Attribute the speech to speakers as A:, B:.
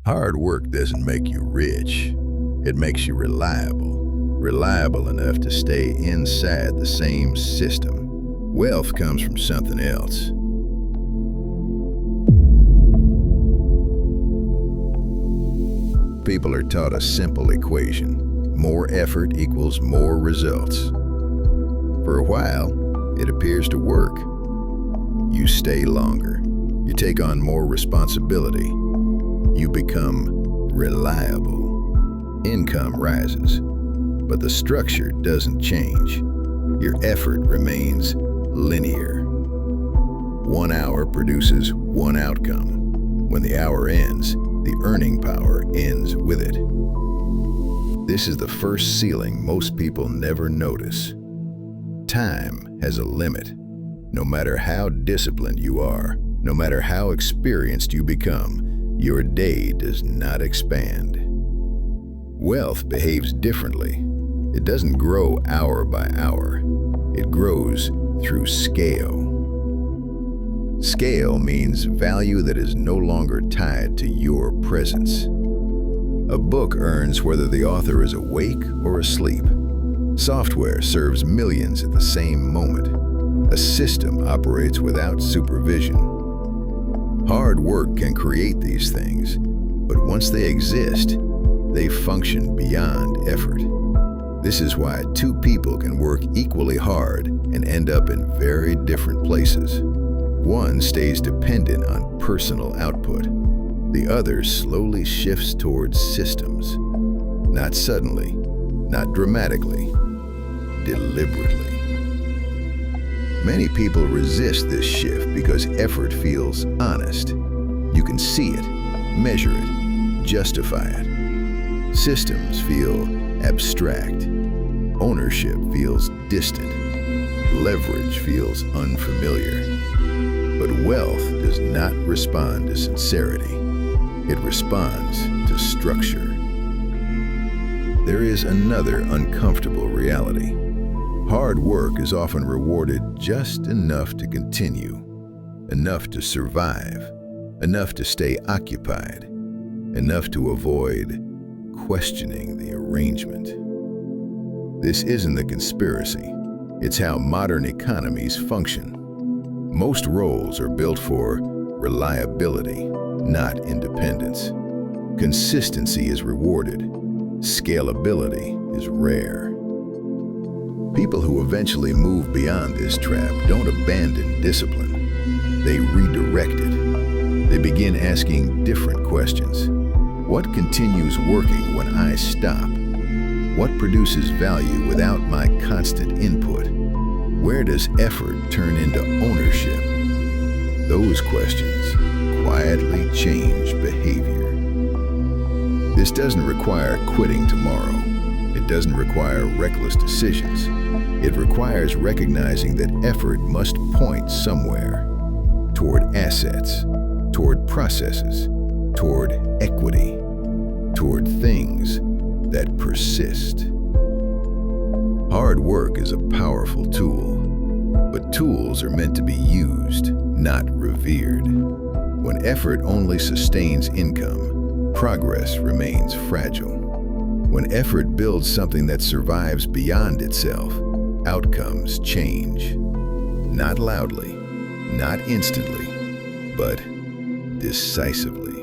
A: Hard work doesn't make you rich. It makes you reliable. Reliable enough to stay inside the same system. Wealth comes from something else. People are taught a simple equation. More effort equals more results. For a while, it appears to work. You stay longer. You take on more responsibility. You become reliable. Income rises, but the structure doesn't change. Your effort remains linear. 1 hour produces 1 outcome. When the hour ends, the earning power ends with it. This is the first ceiling most people never notice. Time has a limit. No matter how disciplined you are, no matter how experienced you become, your day does not expand. Wealth behaves differently. It doesn't grow hour by hour. It grows through scale. Scale means value that is no longer tied to your presence. A book earns whether the author is awake or asleep. Software serves millions at the same moment. A system operates without supervision. Hard work can create these things, but once they exist, they function beyond effort. This is why two people can work equally hard and end up in very different places. One stays dependent on personal output. The other slowly shifts towards systems. Not suddenly, not dramatically, deliberately. Many people resist this shift because effort feels honest. You can see it, measure it, justify it. Systems feel abstract. Ownership feels distant. Leverage feels unfamiliar. But wealth does not respond to sincerity. It responds to structure. There is another uncomfortable reality. Hard work is often rewarded just enough to continue, enough to survive, enough to stay occupied, enough to avoid questioning the arrangement. This isn't the conspiracy. It's how modern economies function. Most roles are built for reliability, not independence. Consistency is rewarded. Scalability is rare. People who eventually move beyond this trap don't abandon discipline. They redirect it. They begin asking different questions. What continues working when I stop? What produces value without my constant input? Where does effort turn into ownership? Those questions quietly change behavior. This doesn't require quitting tomorrow. It doesn't require reckless decisions. It requires recognizing that effort must point somewhere, toward assets, toward processes, toward equity, toward things that persist. Hard work is a powerful tool, but tools are meant to be used, not revered. When effort only sustains income, progress remains fragile. When effort builds something that survives beyond itself, outcomes change. Not loudly, not instantly, but decisively.